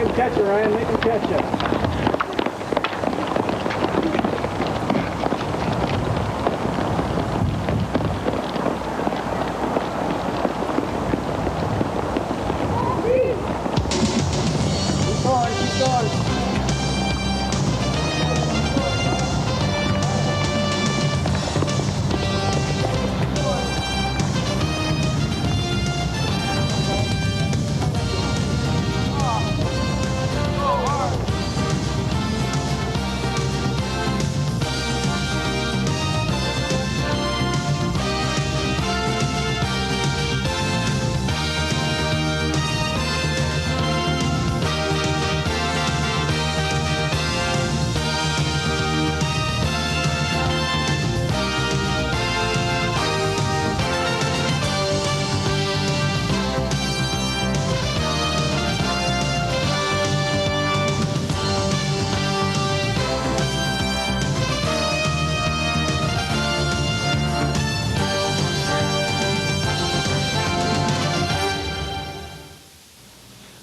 him catch it, Ryan. Make him catch it. Keep going, keep going.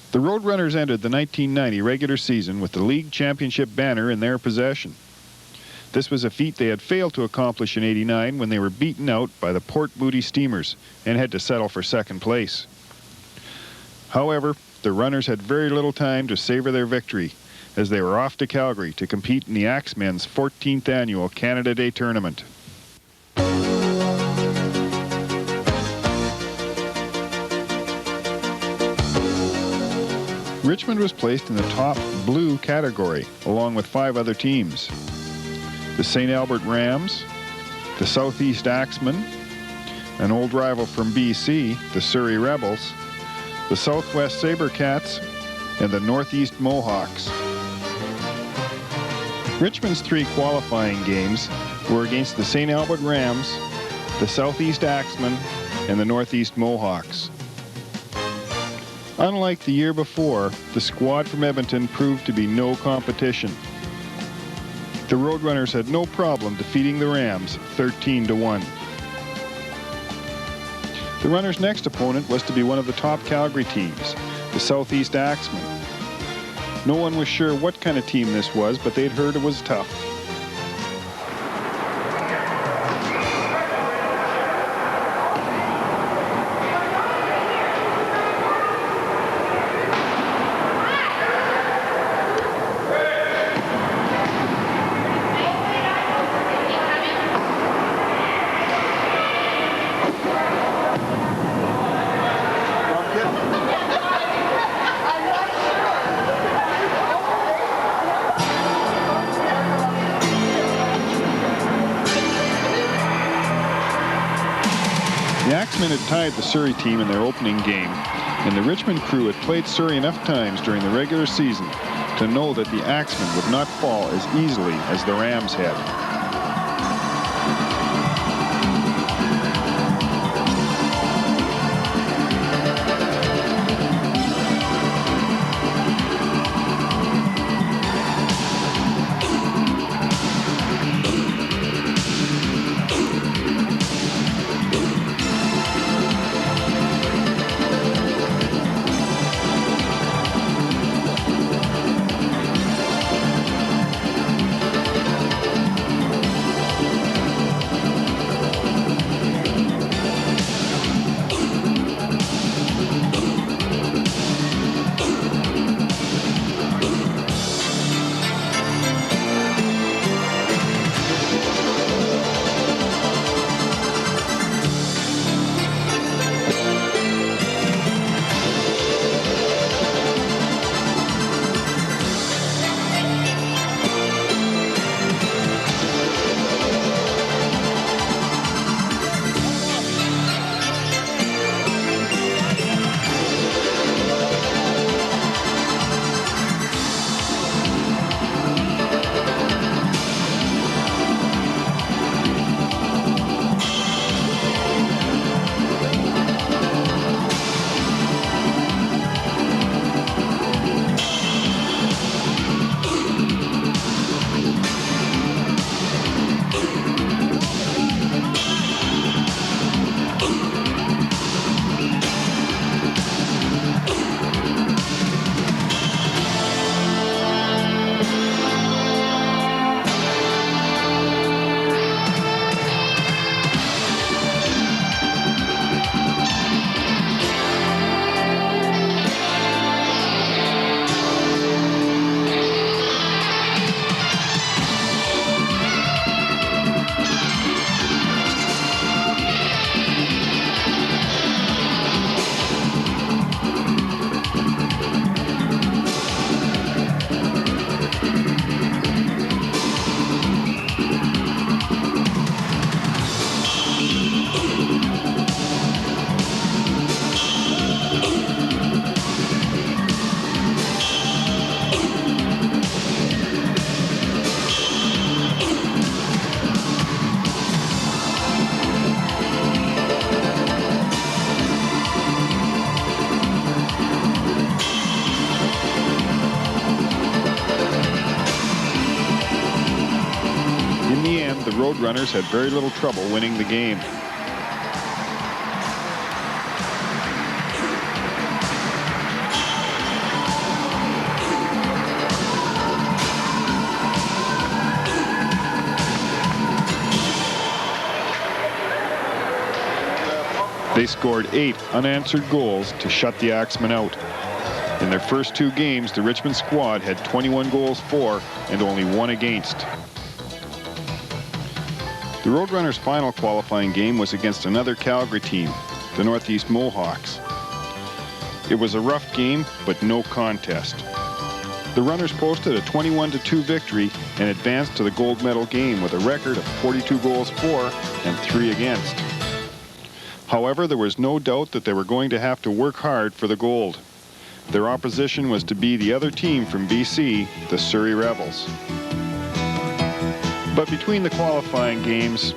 The Roadrunners ended the 1990 regular season with the league championship banner in their possession. This was a feat they had failed to accomplish in '89 when they were beaten out by the Port Moody Steamers and had to settle for second place. However, the runners had very little time to savor their victory as they were off to Calgary to compete in the Axemen's 14th annual Canada Day tournament. Richmond was placed in the top blue category, along with 5 other teams. The St. Albert Rams, the Southeast Axemen, an old rival from BC, the Surrey Rebels, the Southwest Sabercats, and the Northeast Mohawks. Richmond's 3 qualifying games were against the St. Albert Rams, the Southeast Axemen, and the Northeast Mohawks. Unlike the year before, the squad from Edmonton proved to be no competition. The Roadrunners had no problem defeating the Rams 13-1. The runners' next opponent was to be one of the top Calgary teams, the Southeast Axemen. No one was sure what kind of team this was, but they'd heard it was tough. The Axemen had tied the Surrey team in their opening game, and the Richmond crew had played Surrey enough times during the regular season to know that the Axemen would not fall as easily as the Rams had. Roadrunners had very little trouble winning the game. They scored 8 unanswered goals to shut the Axemen out. In their first 2 games, the Richmond squad had 21 goals for and only 1 against. The Roadrunners' final qualifying game was against another Calgary team, the Northeast Mohawks. It was a rough game, but no contest. The Runners posted a 21-2 victory and advanced to the gold medal game with a record of 42 goals for and 3 against. However, there was no doubt that they were going to have to work hard for the gold. Their opposition was to be the other team from BC, the Surrey Rebels. But between the qualifying games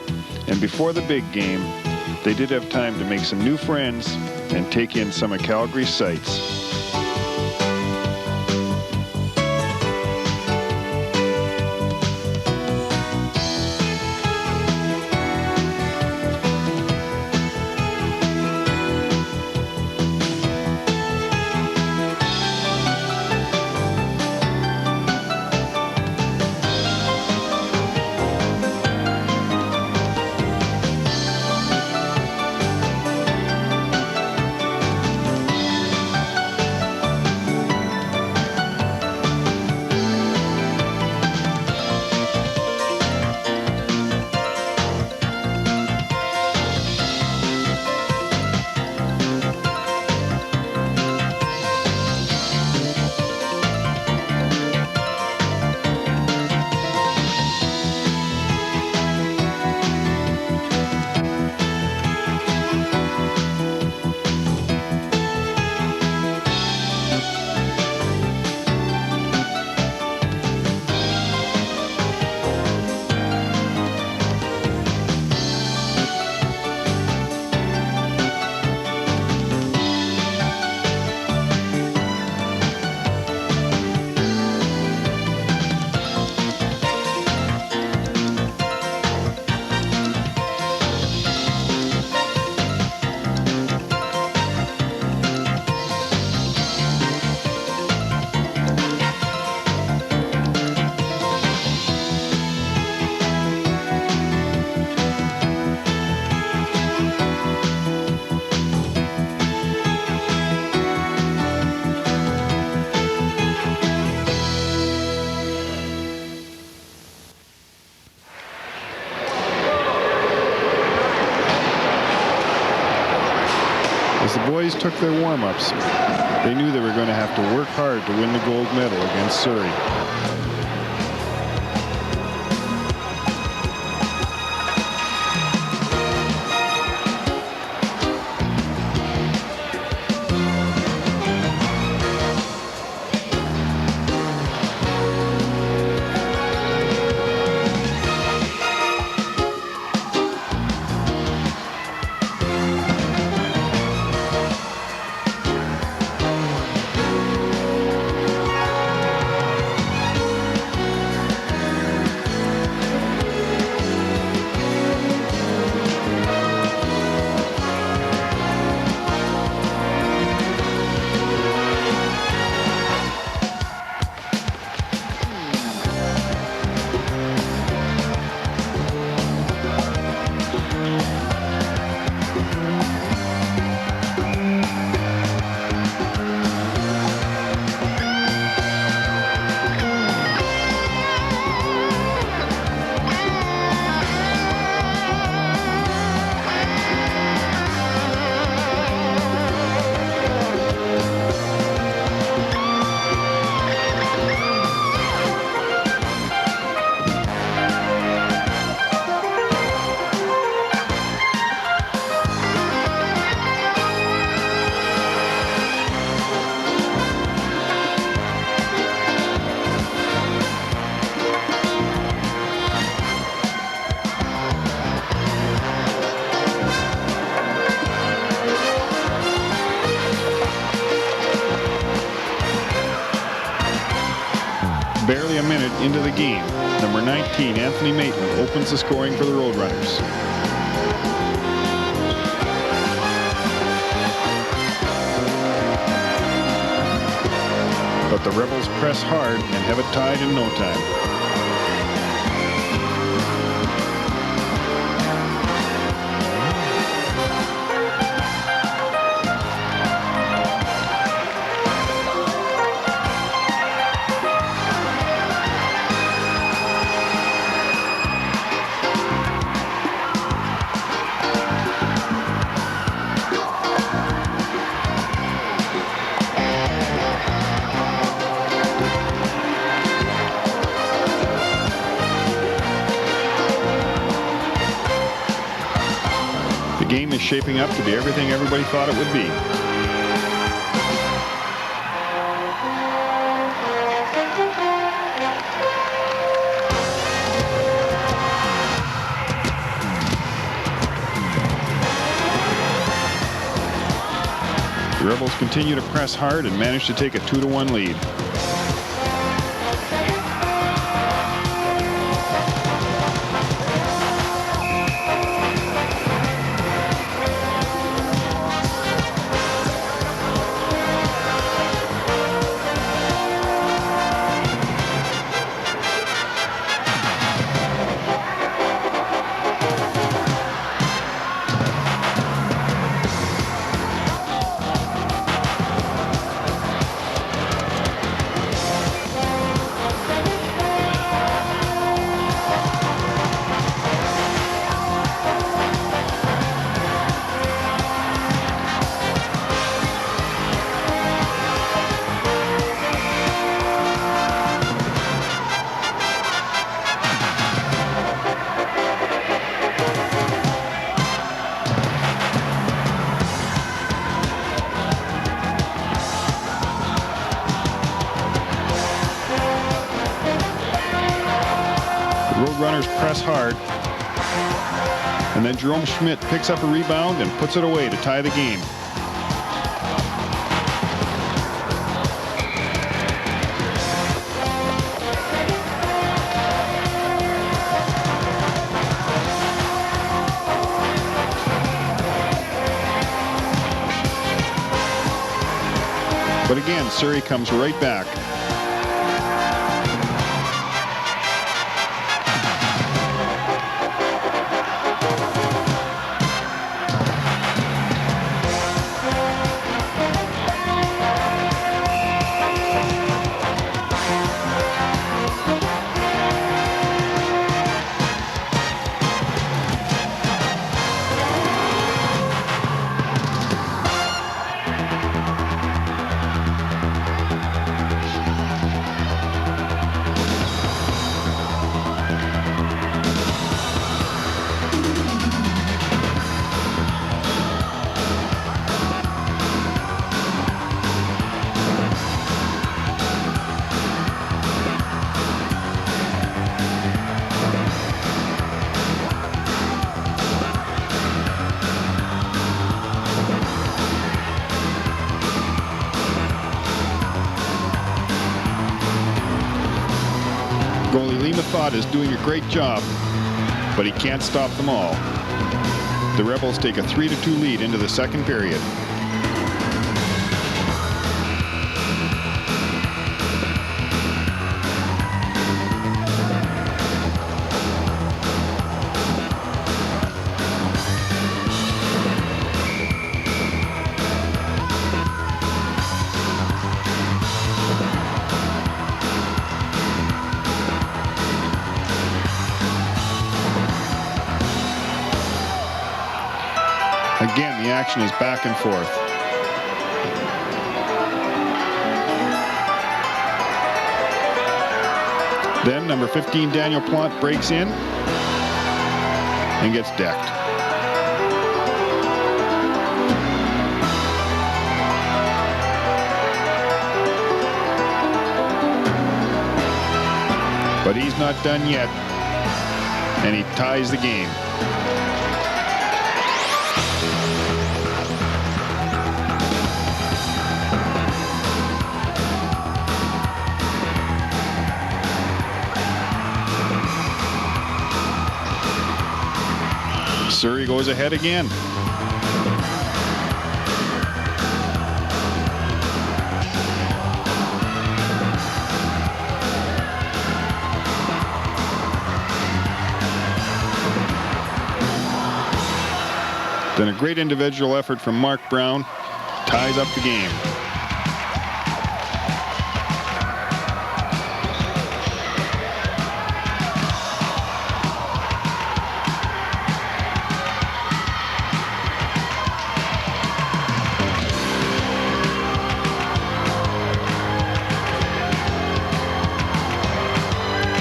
and before the big game, they did have time to make some new friends and take in some of Calgary's sights. As the boys took their warm-ups, they knew they were going to have to work hard to win the gold medal against Surrey. Barely a minute into the game, Number 19, Anthony Maitland, opens the scoring for the Roadrunners. But the Rebels press hard and have it tied in no time. The game is shaping up to be everything everybody thought it would be. The Rebels continue to press hard and manage to take a 2-1 lead. Roadrunners press hard, and then Jerome Schmidt picks up a rebound and puts it away to tie the game. But again, Surrey comes right back. Is doing a great job, but he can't stop them all. The Rebels take a 3-2 lead into the second period. Again, the action is back and forth. Then number 15, Daniel Plante, breaks in and gets decked. But he's not done yet, and he ties the game. Surrey goes ahead again. Then a great individual effort from Marc Brown ties up the game.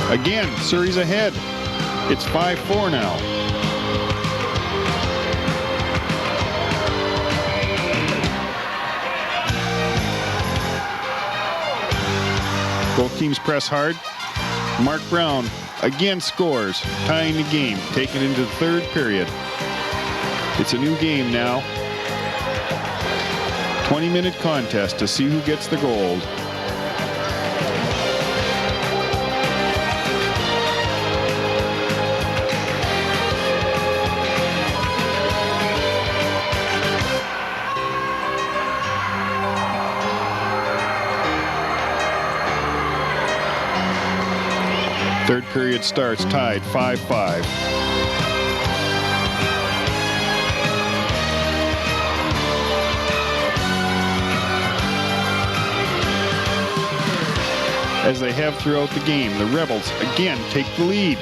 Again, Surrey's ahead. It's 5-4 now. Both teams press hard. Marc Brown again scores, tying the game, taking it into the third period. It's a new game now. 20-minute contest to see who gets the gold. Third period starts tied 5-5. As they have throughout the game, the Rebels again take the lead.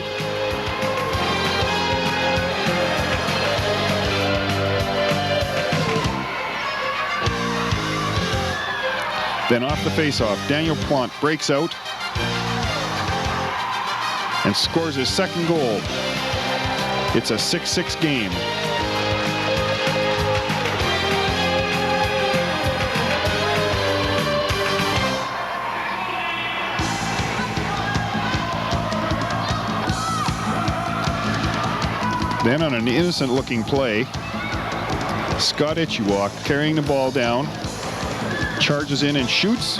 Then off the faceoff, Daniel Plante breaks out and scores his second goal. It's a 6-6 game. Then on an innocent-looking play, Scott Ichiiwa, carrying the ball down, charges in and shoots.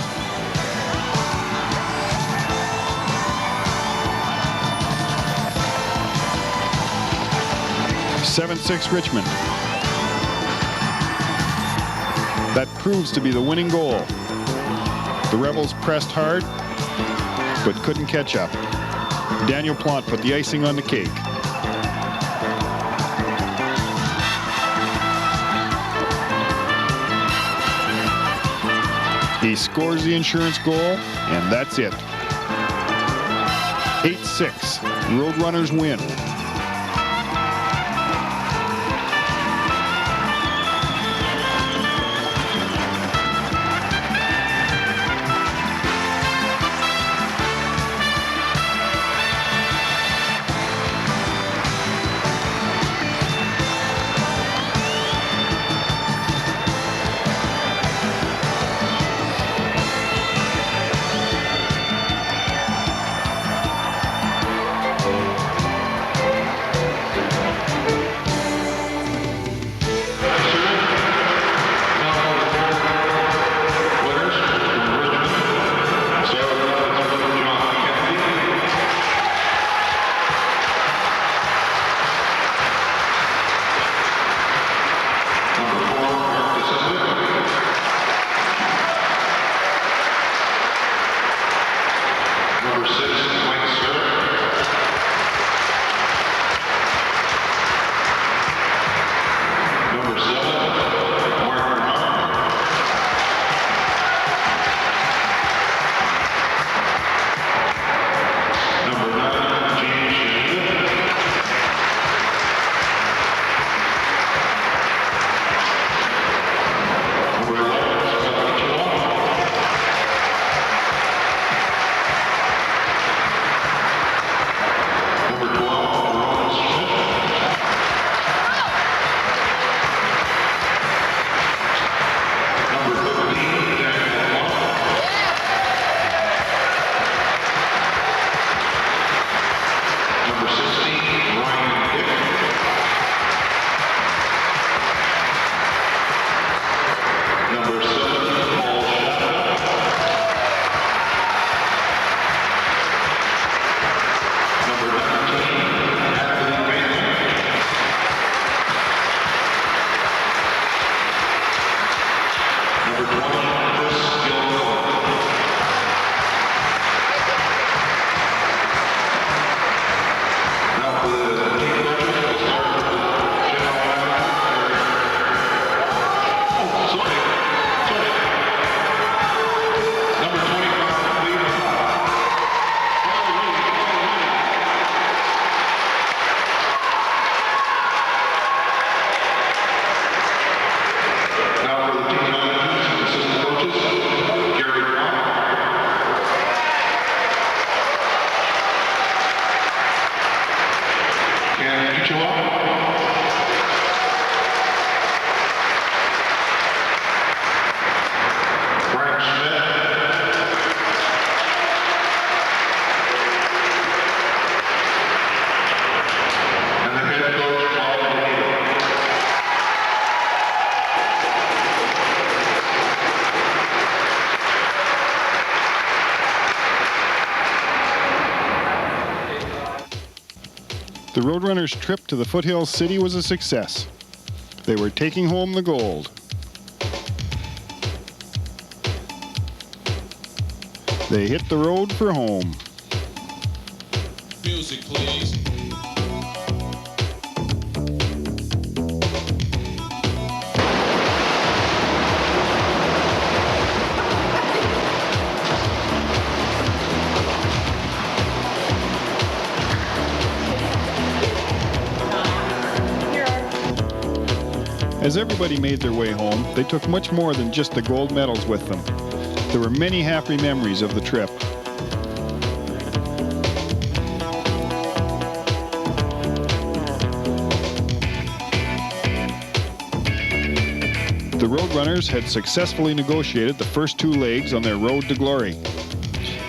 7-6 Richmond. That proves to be the winning goal. The Rebels pressed hard, but couldn't catch up. Daniel Plante put the icing on the cake. He scores the insurance goal, and that's it. 8-6. Roadrunners win. The Roadrunners' trip to the Foothills City was a success. They were taking home the gold. They hit the road for home. Music, please. As everybody made their way home, they took much more than just the gold medals with them. There were many happy memories of the trip. The Roadrunners had successfully negotiated the first two legs on their road to glory.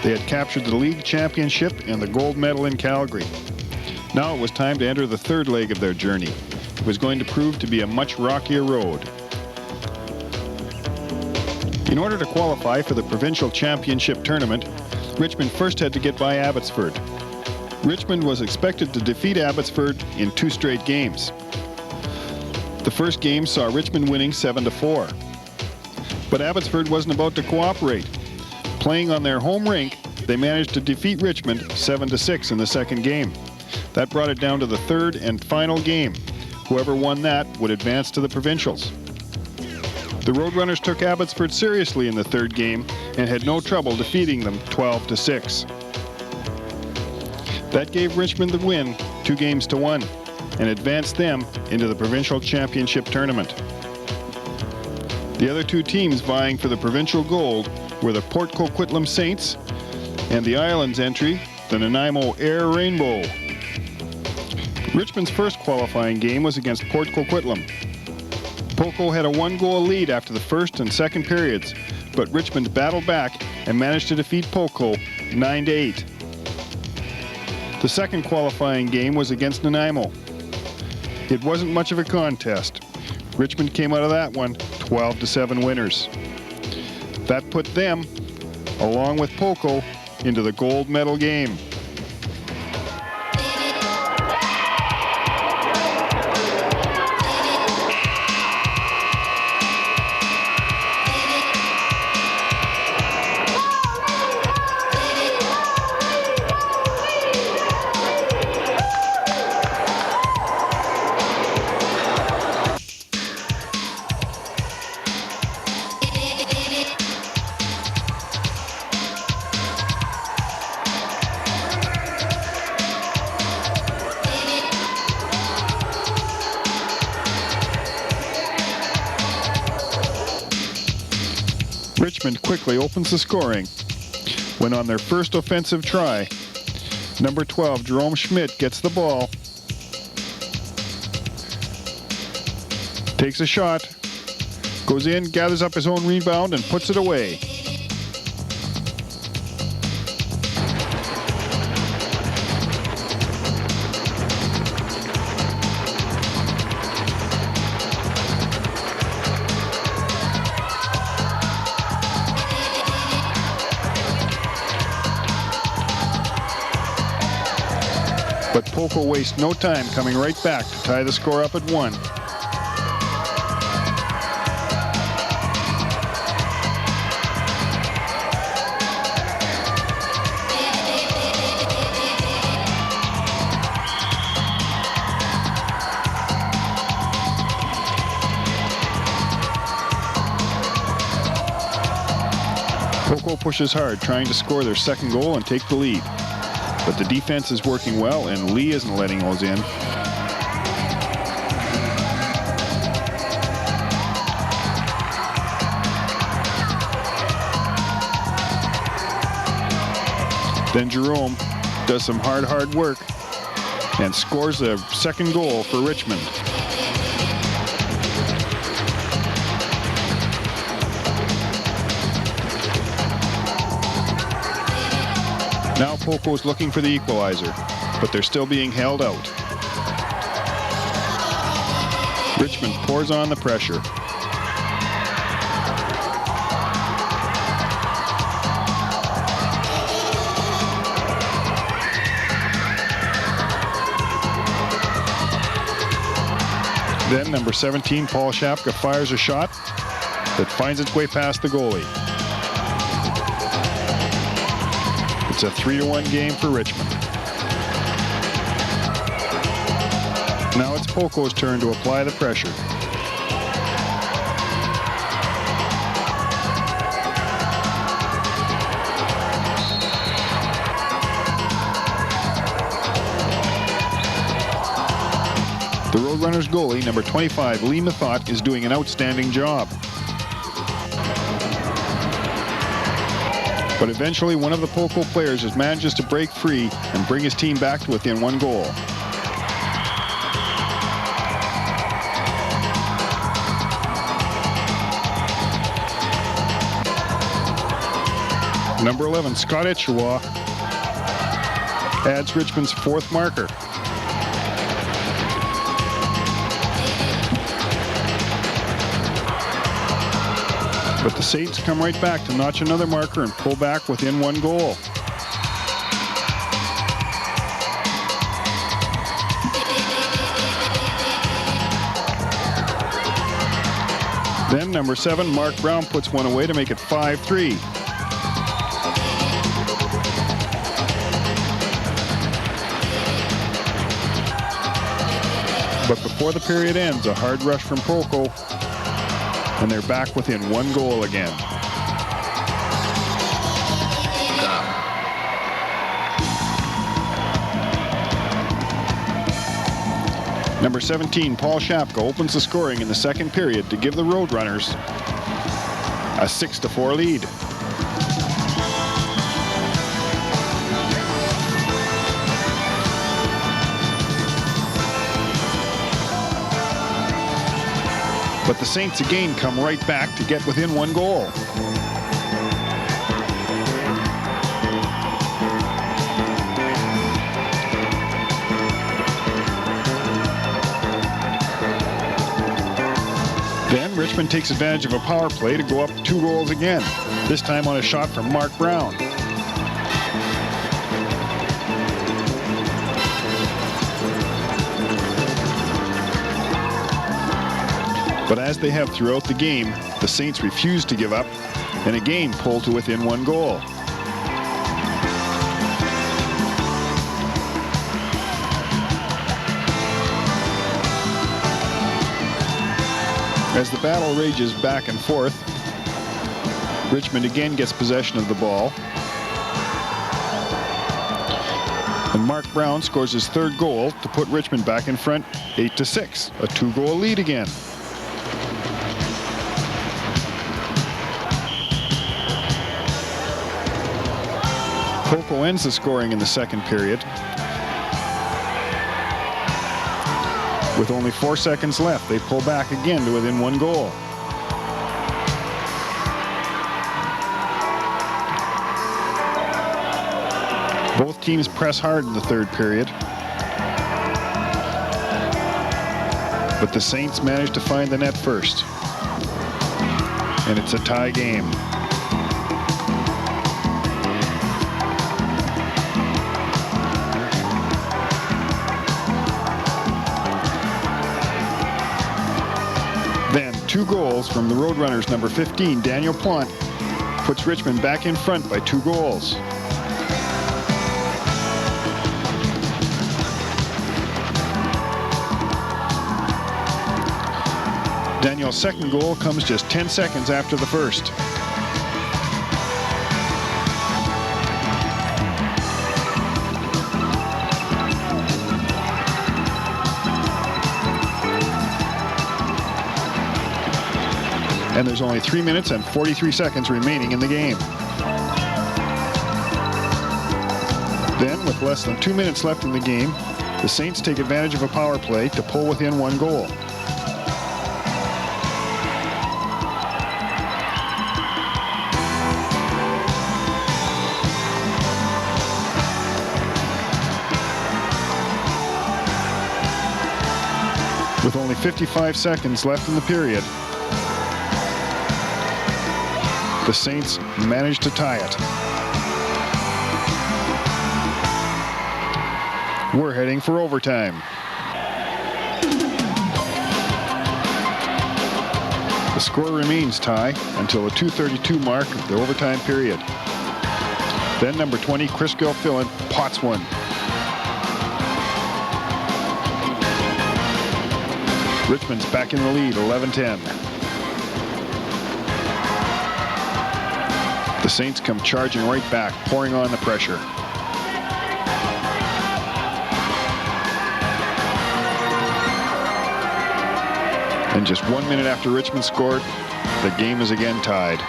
They had captured the league championship and the gold medal in Calgary. Now it was time to enter the third leg of their journey. It was going to prove to be a much rockier road. In order to qualify for the Provincial Championship tournament, Richmond first had to get by Abbotsford. Richmond was expected to defeat Abbotsford in 2 straight games. The first game saw Richmond winning 7-4. But Abbotsford wasn't about to cooperate. Playing on their home rink, they managed to defeat Richmond 7-6 in the second game. That brought it down to the third and final game. Whoever won that would advance to the Provincials. The Roadrunners took Abbotsford seriously in the third game and had no trouble defeating them 12-6. That gave Richmond the win 2-1 and advanced them into the Provincial Championship tournament. The other 2 teams vying for the provincial gold were the Port Coquitlam Saints and the Islands entry, the Nanaimo Air Rainbow. Richmond's first qualifying game was against Port Coquitlam. PoCo had a 1-goal lead after the first and second periods, but Richmond battled back and managed to defeat PoCo 9-8. The second qualifying game was against Nanaimo. It wasn't much of a contest. Richmond came out of that one 12-7 winners. That put them, along with PoCo, into the gold medal game. Richmond quickly opens the scoring when on their first offensive try, number 12, Jerome Schmidt, gets the ball, takes a shot, goes in, gathers up his own rebound, and puts it away. But PoCo wastes no time coming right back to tie the score up at 1. PoCo pushes hard, trying to score their second goal and take the lead. But the defense is working well, and Lee isn't letting those in. Then Jerome does some hard work and scores the second goal for Richmond. Now PoCo's looking for the equalizer, but they're still being held out. Richmond pours on the pressure. Then number 17, Paul Shapka, fires a shot that finds its way past the goalie. It's a 3-1 game for Richmond. Now it's PoCo's turn to apply the pressure. The Roadrunners goalie, number 25, Lee Mathot, is doing an outstanding job. But eventually, one of the PoCo players manages to break free and bring his team back to within 1 goal. Number 11, Scott Ichiiwa, adds Richmond's 4th marker. But the Saints come right back to notch another marker and pull back within 1 goal. Then number 7, Marc Brown, puts one away to make it 5-3. But before the period ends, a hard rush from PoCo, and they're back within 1 goal again. Number 17, Paul Shapka, opens the scoring in the second period to give the Roadrunners a 6-4 lead. But the Saints again come right back to get within 1 goal. Then Richmond takes advantage of a power play to go up 2 goals again, this time on a shot from Marc Brown. But as they have throughout the game, the Saints refuse to give up and again pull to within 1 goal. As the battle rages back and forth, Richmond again gets possession of the ball. And Marc Brown scores his 3rd goal to put Richmond back in front 8-6, a 2-goal lead again. PoCo ends the scoring in the second period with only 4 seconds left. They pull back again to within 1 goal. Both teams press hard in the third period, but the Saints manage to find the net first, and it's a tie game. Then 2 goals from the Roadrunners, number 15, Daniel Plante, puts Richmond back in front by 2 goals. Daniel's second goal comes just 10 seconds after the first. And there's only 3 minutes and 43 seconds remaining in the game. Then, with less than 2 minutes left in the game, the Saints take advantage of a power play to pull within 1 goal. With only 55 seconds left in the period, the Saints managed to tie it. We're heading for overtime. The score remains tie until the 2:32 mark of the overtime period. Then number 20, Chris Gilfillan, pots one. Richmond's back in the lead, 11-10. The Saints come charging right back, pouring on the pressure. And just 1 minute after Richmond scored, the game is again tied.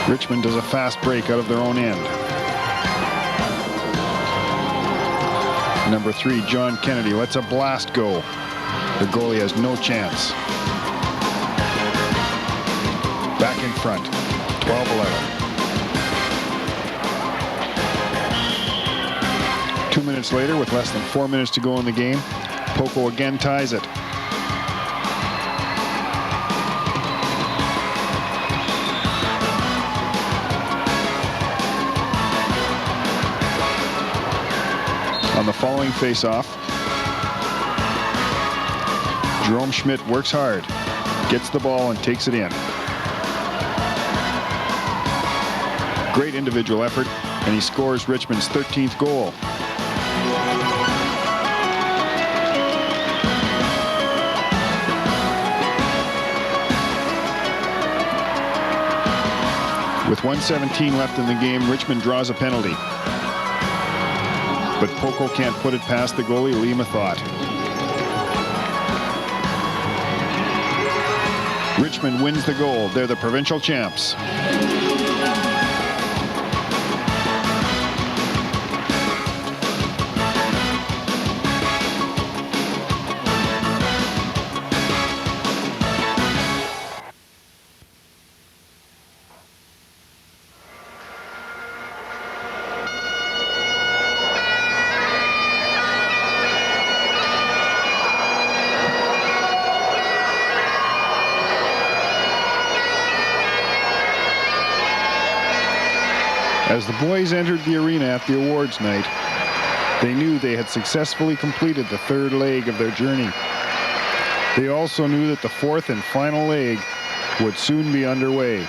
Richmond does a fast break out of their own end. Number 3, John Kennedy, lets a blast go. The goalie has no chance. Back in front, 12-11. 2 minutes later, with less than 4 minutes to go in the game, PoCo again ties it. On the following face-off, Jerome Schmidt works hard, gets the ball and takes it in. Great individual effort, and he scores Richmond's 13th goal. With 1:17 left in the game, Richmond draws a penalty. But PoCo can't put it past the goalie, Lee Mathot. Richmond wins the goal. They're the provincial champs. As the boys entered the arena at the awards night, they knew they had successfully completed the third leg of their journey. They also knew that the fourth and final leg would soon be underway.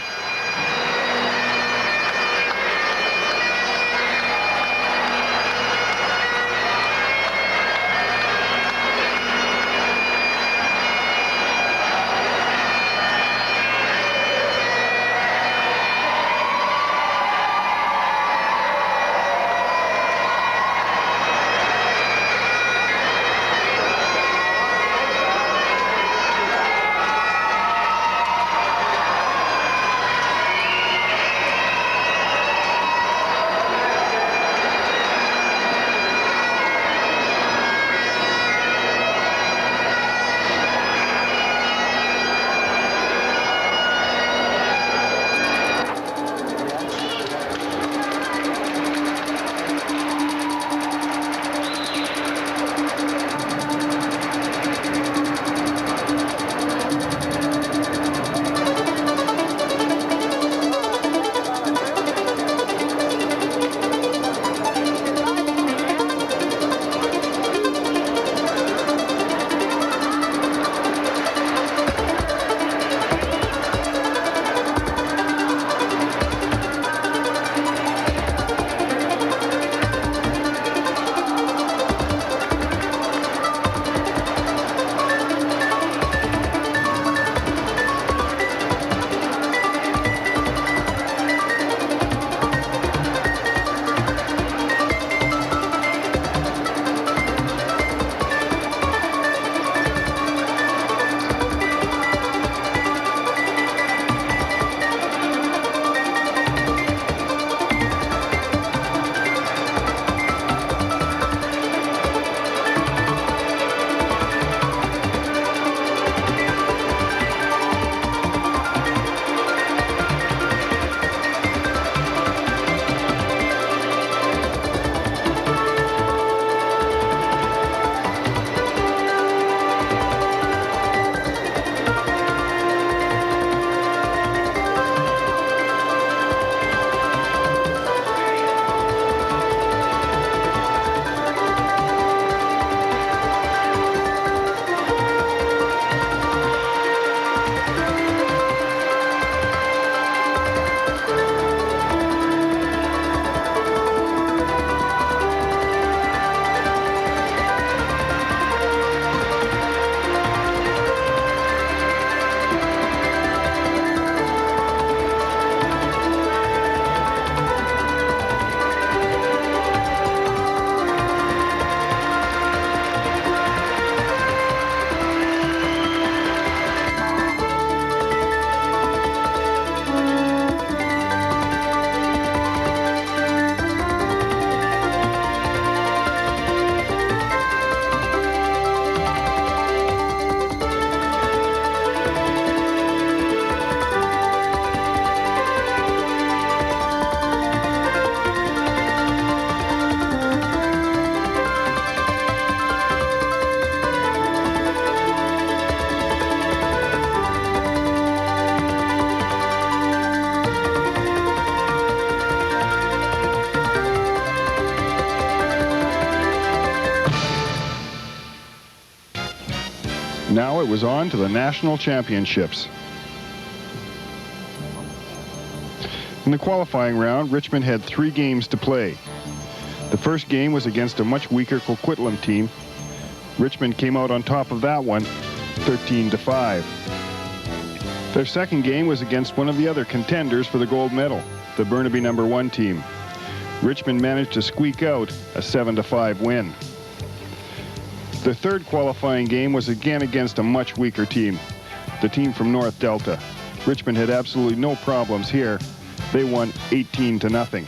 Now it was on to the national championships. In the qualifying round, Richmond had 3 games to play. The first game was against a much weaker Coquitlam team. Richmond came out on top of that one, 13-5. Their second game was against one of the other contenders for the gold medal, the Burnaby #1 team. Richmond managed to squeak out a 7-5 win. The third qualifying game was again against a much weaker team, the team from North Delta. Richmond had absolutely no problems here. They won 18-0.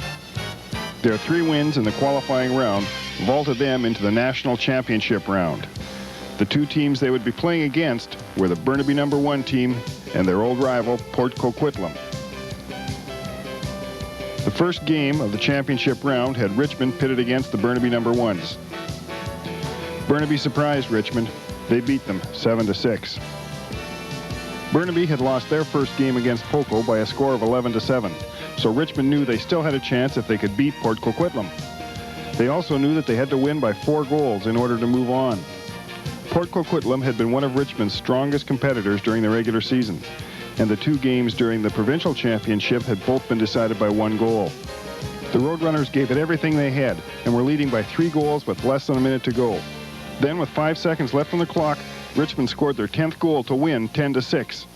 Their 3 wins in the qualifying round vaulted them into the national championship round. The 2 teams they would be playing against were the Burnaby #1 team and their old rival, Port Coquitlam. The first game of the championship round had Richmond pitted against the Burnaby #1s. Burnaby surprised Richmond. They beat them 7-6. Burnaby had lost their first game against PoCo by a score of 11-7, so Richmond knew they still had a chance if they could beat Port Coquitlam. They also knew that they had to win by 4 goals in order to move on. Port Coquitlam had been one of Richmond's strongest competitors during the regular season, and the 2 games during the Provincial Championship had both been decided by 1 goal. The Roadrunners gave it everything they had and were leading by 3 goals with less than a minute to go. Then, with 5 seconds left on the clock, Richmond scored their 10th goal to win 10-6.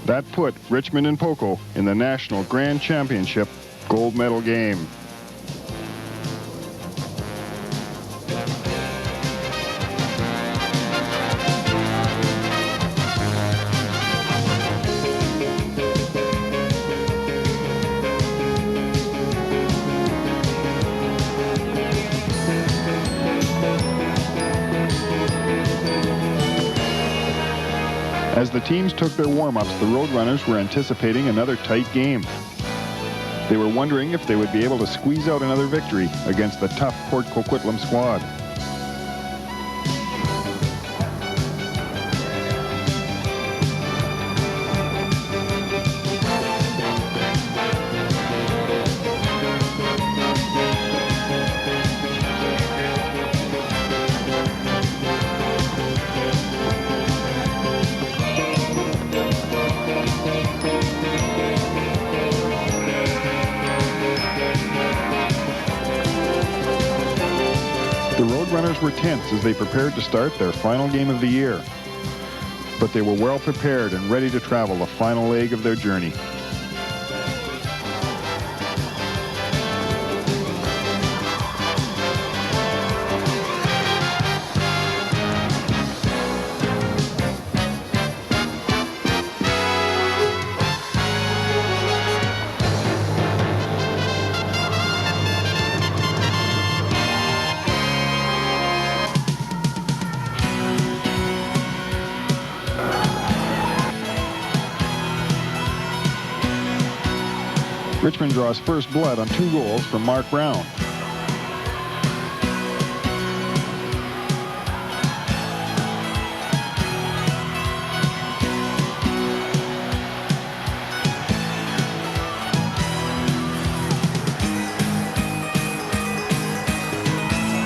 That put Richmond and PoCo in the National Grand Championship gold medal game. As the teams took their warm-ups, the Roadrunners were anticipating another tight game. They were wondering if they would be able to squeeze out another victory against the tough Port Coquitlam squad. Roadrunners were tense as they prepared to start their final game of the year. But they were well prepared and ready to travel the final leg of their journey. Richmond draws first blood on 2 goals from Marc Brown.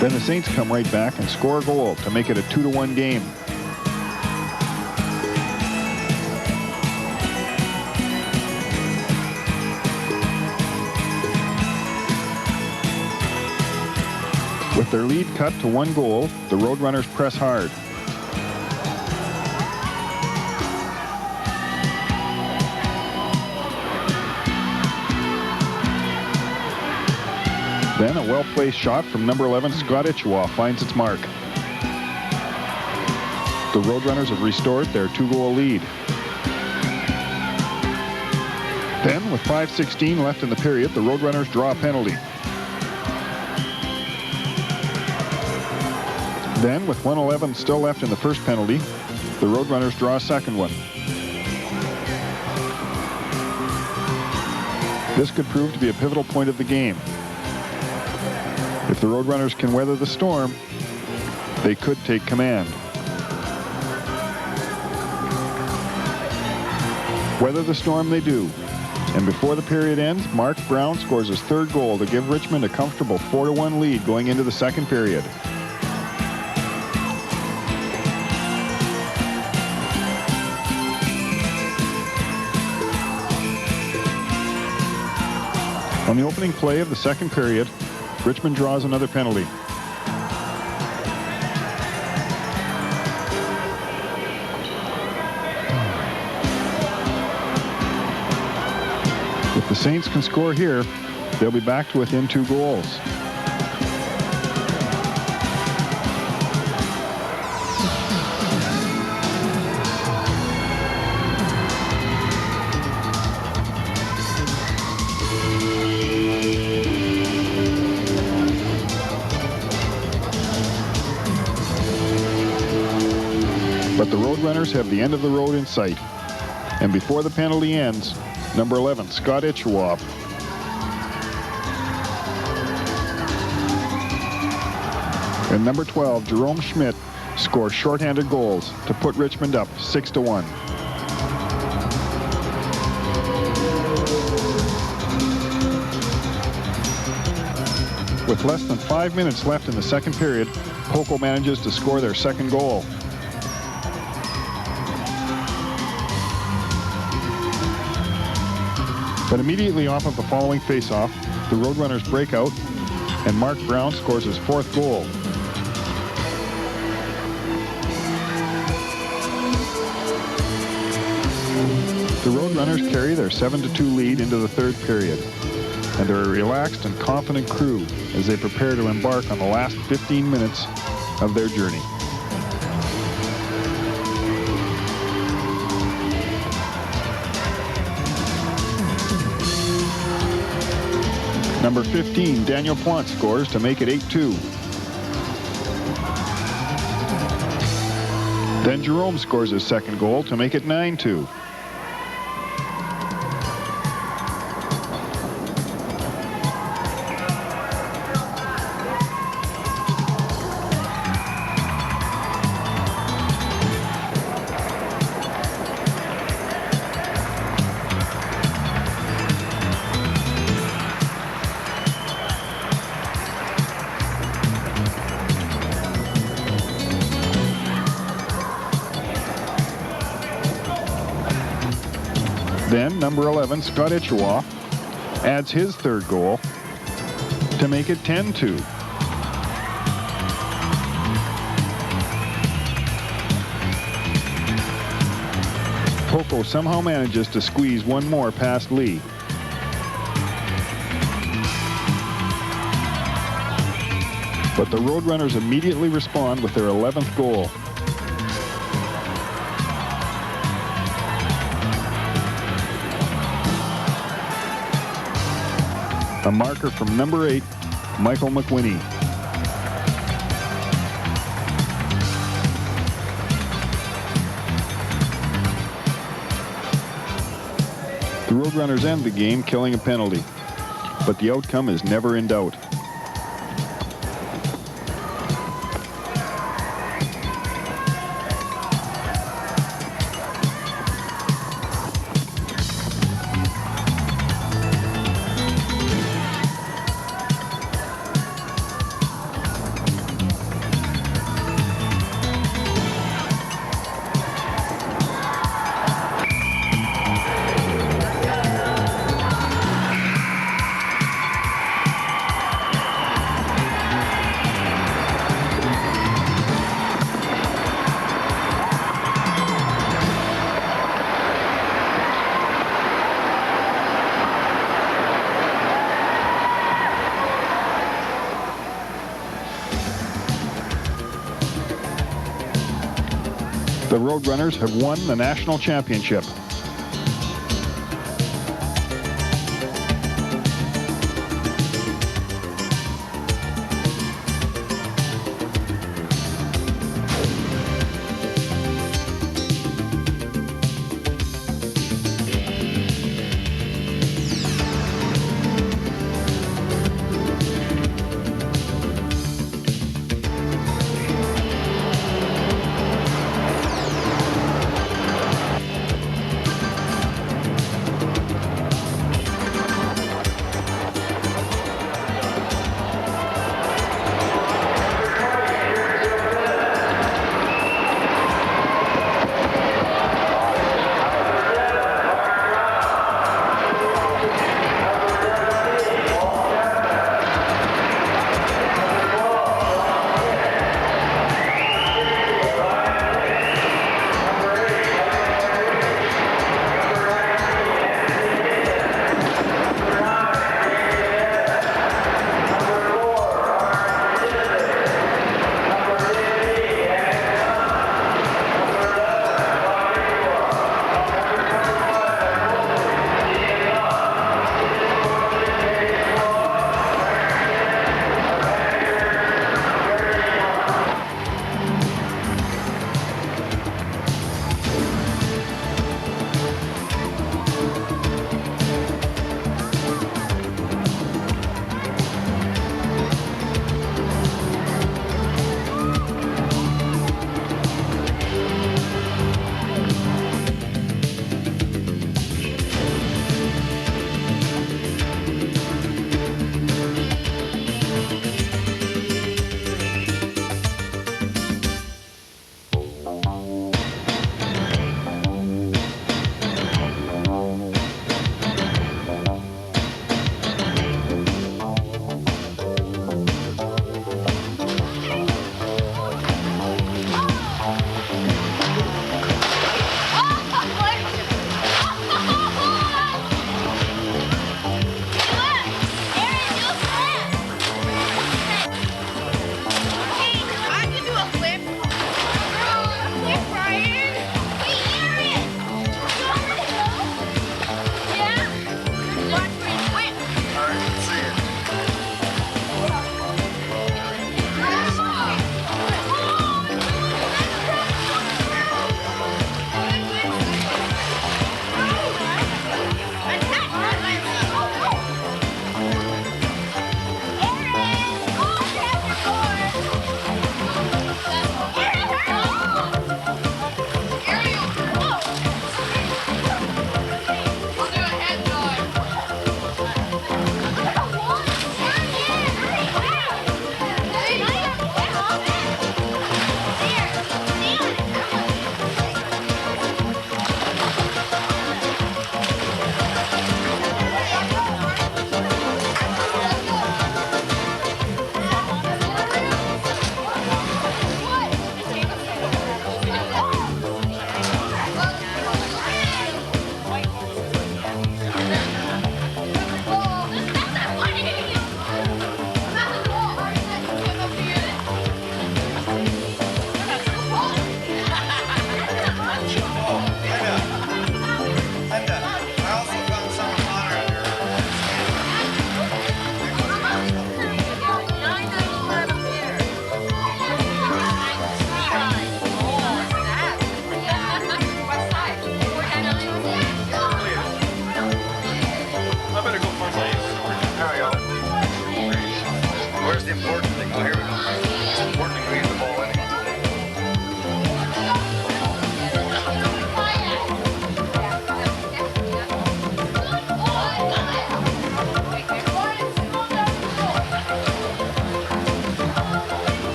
Then the Saints come right back and score a goal to make it a 2-1 game. With their lead cut to 1 goal, the Roadrunners press hard. Then a well-placed shot from number 11, Scott Ichiiwa, finds its mark. The Roadrunners have restored their 2-goal lead. Then, with 5:16 left in the period, the Roadrunners draw a penalty. Then, with 1:11 still left in the first penalty, the Roadrunners draw a second one. This could prove to be a pivotal point of the game. If the Roadrunners can weather the storm, they could take command. Weather the storm they do. And before the period ends, Marc Brown scores his 3rd goal to give Richmond a comfortable 4-1 lead going into the second period. On the opening play of the second period, Richmond draws another penalty. If the Saints can score here, they'll be back to within 2 goals. But the Roadrunners have the end of the road in sight. And before the penalty ends, number 11, Scott Ichiiwa, and number 12, Jerome Schmidt, score shorthanded goals to put Richmond up 6-1. With less than 5 minutes left in the second period, PoCo manages to score their second goal. But immediately off of the following face-off, the Roadrunners break out, and Marc Brown scores his 4th goal. The Roadrunners carry their 7-2 lead into the third period, and they're a relaxed and confident crew as they prepare to embark on the last 15 minutes of their journey. Number 15, Daniel Plante scores to make it 8-2. Then Jerome scores his second goal to make it 9-2. Then, number 11, Scott Ichiiwa, adds his third goal to make it 10-2. PoCo somehow manages to squeeze one more past Lee. But the Roadrunners immediately respond with their 11th goal. A marker from number 8, Michael McWhinney. The Roadrunners end the game killing a penalty, but the outcome is never in doubt. The Roadrunners have won the national championship.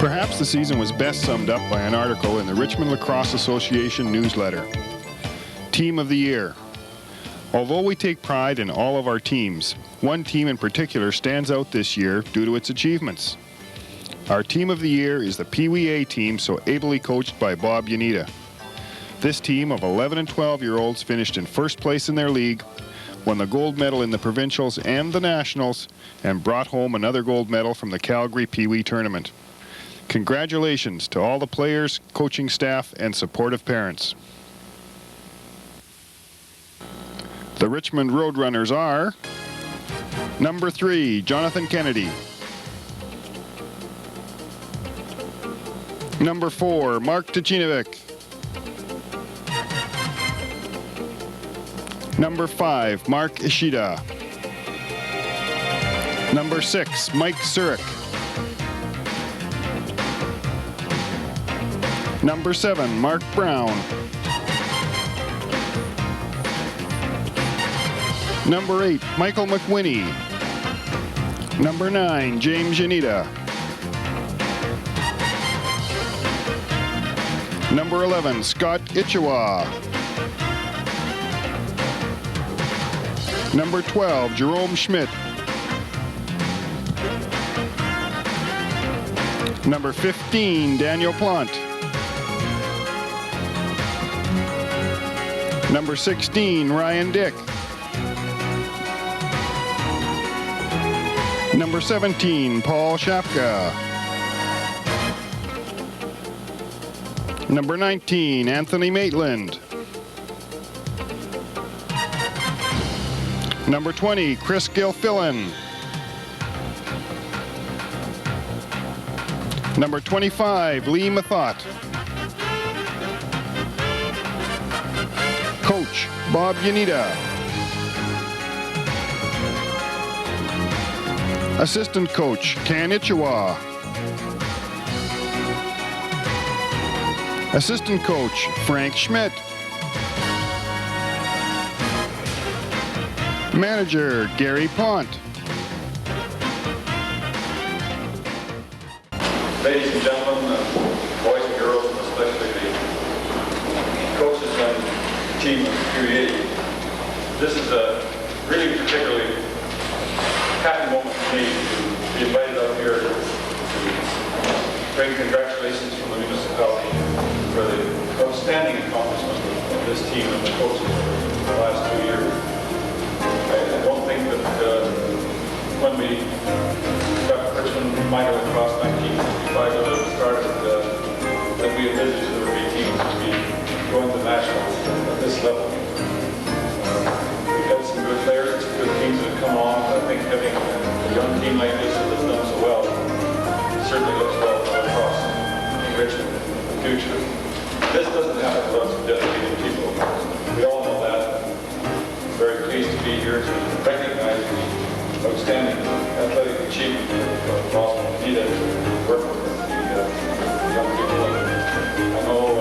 Perhaps the season was best summed up by an article in the Richmond Lacrosse Association newsletter. Team of the Year. Although we take pride in all of our teams, one team in particular stands out this year due to its achievements. Our Team of the Year is the PeeWee A team, so ably coached by Bob Yoneda. This team of 11 and 12-year-olds finished in first place in their league, won the gold medal in the Provincials and the Nationals, and brought home another gold medal from the Calgary PeeWee tournament. Congratulations to all the players, coaching staff, and supportive parents. The Richmond Roadrunners are number 3, Jonathan Kennedy. Number 4, Marc Ticinovic. Number 5, Mark Ishida. Number 6, Mike Surrey. Number 7, Mark Brown. Number 8, Michael McWhinney. Number 9, James Yoneda. Number 11, Scott Ichiiwa. Number 12, Jerome Schmidt. Number 15, Daniel Plante. Number 16, Ryan Dick. Number 17, Paul Shapka. Number 19, Anthony Maitland. Number 20, Chris Gilfillan. Number 25, Lee Mathot. Coach, Bob Yoneda. Assistant coach, Ken Ichiiwa. Assistant coach, Frank Schmidt. Manager, Gary Plante. Ladies and gentlemen, boys and girls, and especially the coaches and team of PeeWee, this is a really particularly happy moment for me to be invited up here to bring congratulations from the municipality for the outstanding accomplishment of this team and the coaches over the last 2 years. I don't think that when we got Richmond minor lacrosse 1955 when it started, that we envisaged there would be teams to be going to nationals at this level. We've had some good players, some good teams that have come on. I think having a young team like this that has done so well certainly looks well for lacrosse in Richmond in the future. This doesn't happen for us dedicated people. We all know that. I'm very pleased to be here to recognize the outstanding athletic achievement of Bob Yoneda to work with the young people. I know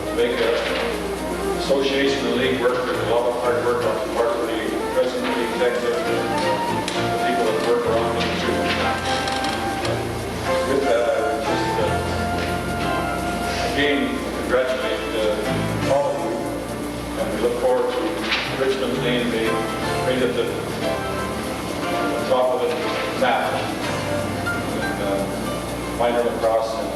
to make an association and league work, there's a lot of hard work on the part of the president, the executive, the people that work around me too. With that, I would just again congratulate all of you, and we look forward to Richmond's name being made at the top of the map in minor lacrosse, and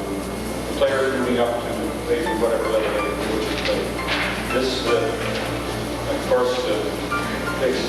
the players moving up to maybe whatever level they can play. This, of course, takes